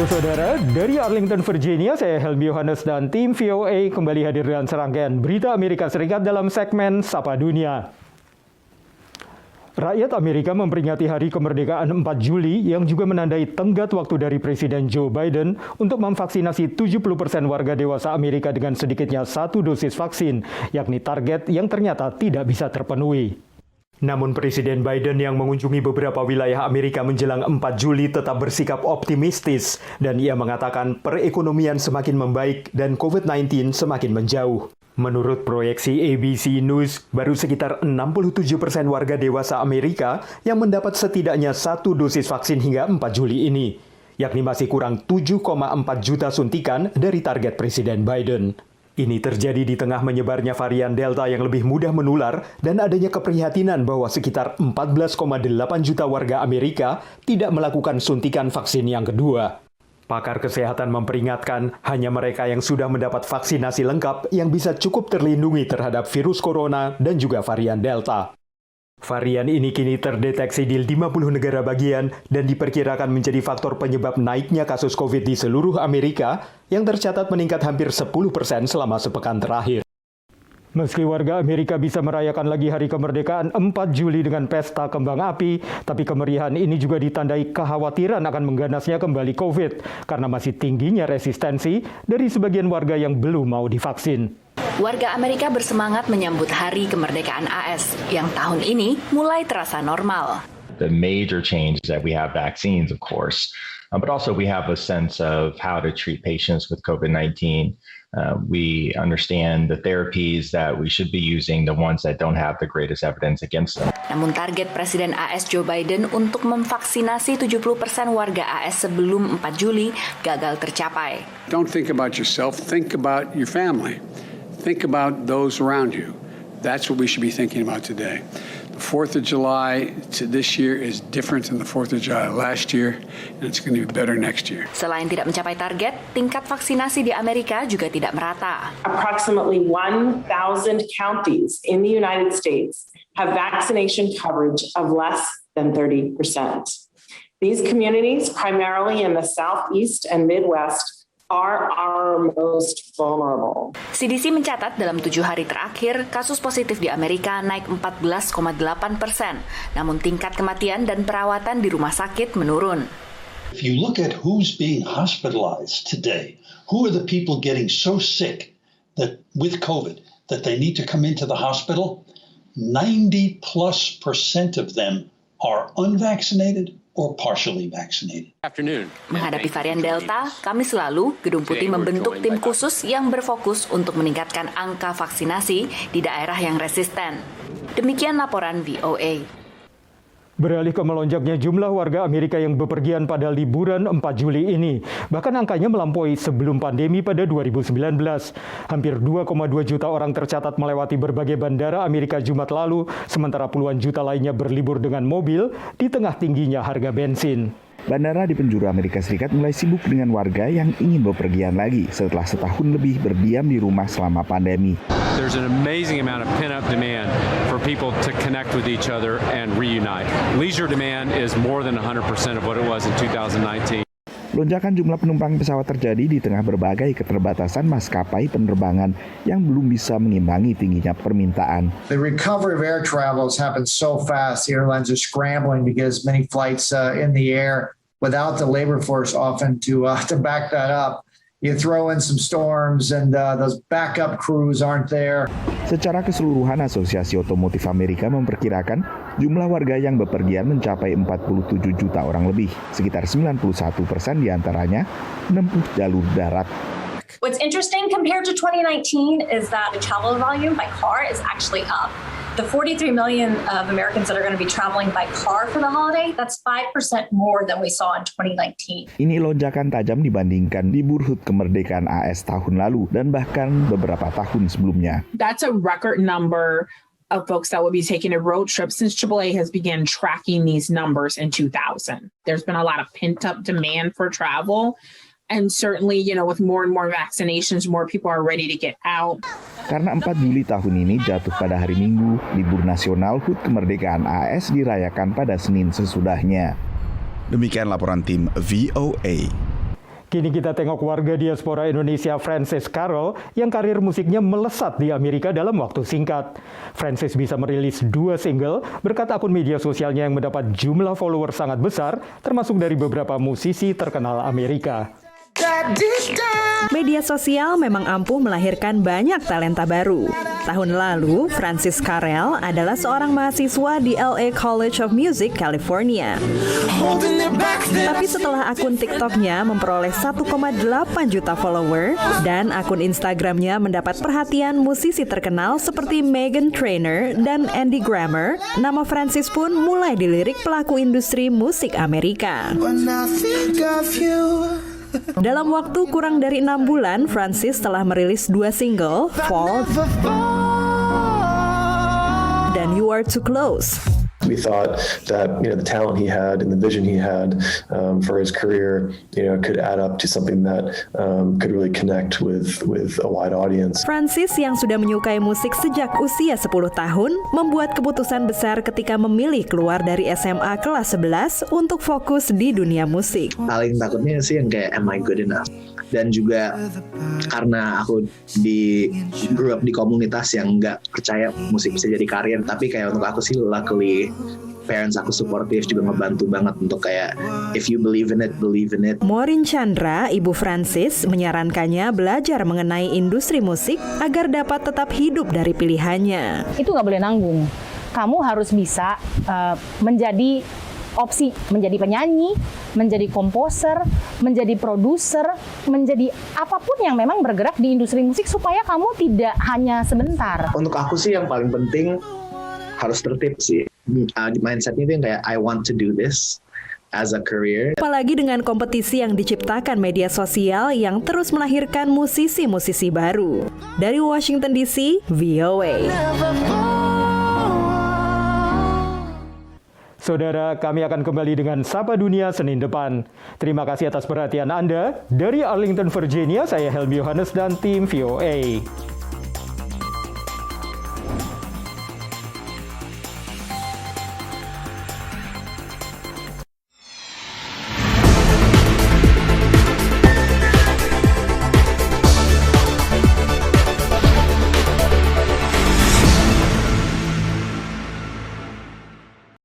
Saudara, dari Arlington, Virginia, saya Helmi Yohanes dan tim VOA kembali hadir dengan serangkaian berita Amerika Serikat dalam segmen Sapa Dunia. Rakyat Amerika memperingati Hari Kemerdekaan 4 Juli yang juga menandai tenggat waktu dari Presiden Joe Biden untuk memvaksinasi 70% warga dewasa Amerika dengan sedikitnya 1 dosis vaksin, yakni target yang ternyata tidak bisa terpenuhi. Namun Presiden Biden yang mengunjungi beberapa wilayah Amerika menjelang 4 Juli tetap bersikap optimistis dan ia mengatakan perekonomian semakin membaik dan COVID-19 semakin menjauh. Menurut proyeksi ABC News, baru sekitar 67% warga dewasa Amerika yang mendapat setidaknya 1 dosis vaksin hingga 4 Juli ini, yakni masih kurang 7,4 juta suntikan dari target Presiden Biden. Ini terjadi di tengah menyebarnya varian Delta yang lebih mudah menular dan adanya keprihatinan bahwa sekitar 14,8 juta warga Amerika tidak melakukan suntikan vaksin yang kedua. Pakar kesehatan memperingatkan hanya mereka yang sudah mendapat vaksinasi lengkap yang bisa cukup terlindungi terhadap virus corona dan juga varian Delta. Varian ini kini terdeteksi di 50 negara bagian dan diperkirakan menjadi faktor penyebab naiknya kasus COVID di seluruh Amerika yang tercatat meningkat hampir 10% selama sepekan terakhir. Meski warga Amerika bisa merayakan lagi Hari Kemerdekaan 4 Juli dengan pesta kembang api, tapi kemeriahan ini juga ditandai kekhawatiran akan mengganasnya kembali COVID karena masih tingginya resistensi dari sebagian warga yang belum mau divaksin. Warga Amerika bersemangat menyambut Hari Kemerdekaan AS yang tahun ini mulai terasa normal. The major change is that we have vaccines, of course, but also we have a sense of how to treat patients with COVID-19. We understand the therapies that we should be using, the ones that don't have the greatest evidence against them. Namun target Presiden AS Joe Biden untuk memvaksinasi 70% warga AS sebelum 4 Juli gagal tercapai. Don't think about yourself, think about your family. Think about those around you. That's what we should be thinking about today. The 4th of July to this year is different than the 4th of July last year, and it's going to be better next year. Selain tidak mencapai target, tingkat vaksinasi di Amerika juga tidak merata. Approximately 1,000 counties in the United States have vaccination coverage of less than 30%. These communities, primarily in the Southeast and Midwest, are our most vulnerable. CDC mencatat dalam 7 hari terakhir, kasus positif di Amerika naik 14,8%, namun tingkat kematian dan perawatan di rumah sakit menurun. If you look at who's being hospitalized today, who are the people getting so sick that with COVID that they need to come into the hospital, 90+% of them are unvaccinated or partially vaccinated. Menghadapi varian Delta, Kamis lalu, Gedung Putih membentuk tim khusus yang berfokus untuk meningkatkan angka vaksinasi di daerah yang resisten. Demikian laporan VOA. Beralih ke melonjaknya jumlah warga Amerika yang bepergian pada liburan 4 Juli ini. Bahkan angkanya melampaui sebelum pandemi pada 2019. Hampir 2,2 juta orang tercatat melewati berbagai bandara Amerika Jumat lalu, sementara puluhan juta lainnya berlibur dengan mobil di tengah tingginya harga bensin. Bandara di penjuru Amerika Serikat mulai sibuk dengan warga yang ingin bepergian lagi setelah setahun lebih berdiam di rumah selama pandemi. There's an amazing amount of pent-up demand for people to connect with each other and reunite. Leisure demand is more than 100% of what it was in 2019. Lonjakan jumlah penumpang pesawat terjadi di tengah berbagai keterbatasan maskapai penerbangan yang belum bisa mengimbangi tingginya permintaan. The recovery of air travel has happened so fast. The airlines are scrambling because many flights in the air without the labor force often to back that up. You throw in some storms and those backup crews aren't there. Secara keseluruhan, Asosiasi Otomotif Amerika memperkirakan jumlah warga yang bepergian mencapai 47 juta orang lebih. Sekitar 91% diantaranya menempuh jalur darat. What's interesting compared to 2019 is that the travel volume by car is actually up. The 43 million of Americans that are going to be traveling by car for the holiday, that's 5% more than we saw in 2019. Ini lonjakan tajam dibandingkan libur HUT kemerdekaan AS tahun lalu dan bahkan beberapa tahun sebelumnya. That's a record number of folks that will be taking a road trip since AAA has begun tracking these numbers in 2000. There's been a lot of pent-up demand for travel. And certainly, with more and more vaccinations, more people are ready to get out. Karena 4 Juli tahun ini jatuh pada hari Minggu, libur nasional HUT kemerdekaan AS dirayakan pada Senin sesudahnya. Demikian laporan tim VOA. Kini kita tengok warga diaspora Indonesia Francis Carroll yang karir musiknya melesat di Amerika dalam waktu singkat. Francis bisa merilis 2 single berkat akun media sosialnya yang mendapat jumlah follower sangat besar, termasuk dari beberapa musisi terkenal Amerika. Media sosial memang ampuh melahirkan banyak talenta baru. Tahun lalu, Francis Carroll adalah seorang mahasiswa di LA College of Music, California. Tapi setelah akun TikTok-nya memperoleh 1,8 juta follower dan akun Instagram-nya mendapat perhatian musisi terkenal seperti Meghan Trainor dan Andy Grammer, nama Francis pun mulai dilirik pelaku industri musik Amerika. Dalam waktu kurang dari 6 bulan, Francis telah merilis 2 single, Fall dan You Are Too Close. We thought that the talent he had and the vision he had for his career, could add up to something that could really connect with a wide audience. Francis yang sudah menyukai musik sejak usia 10 tahun membuat keputusan besar ketika memilih keluar dari SMA kelas 11 untuk fokus di dunia musik. Paling takutnya sih yang kayak am I good enough? Dan juga karena aku grew up di komunitas yang nggak percaya musik bisa jadi karir, tapi kayak untuk aku sih luckily parents aku supportive, juga ngebantu banget untuk kayak if you believe in it, believe in it. Maureen Chandra, ibu Francis, menyarankannya belajar mengenai industri musik agar dapat tetap hidup dari pilihannya. Itu nggak boleh nanggung. Kamu harus bisa menjadi opsi, menjadi penyanyi, menjadi komposer, menjadi produser, menjadi apapun yang memang bergerak di industri musik supaya kamu tidak hanya sebentar. Untuk aku sih yang paling penting harus tertib sih. Mindsetnya itu yang kayak I want to do this as a career. Apalagi dengan kompetisi yang diciptakan media sosial yang terus melahirkan musisi-musisi baru. Dari Washington DC, VOA. Saudara, kami akan kembali dengan Sapa Dunia Senin depan. Terima kasih atas perhatian Anda. Dari Arlington, Virginia, saya Helmi Yohanes dan tim VOA.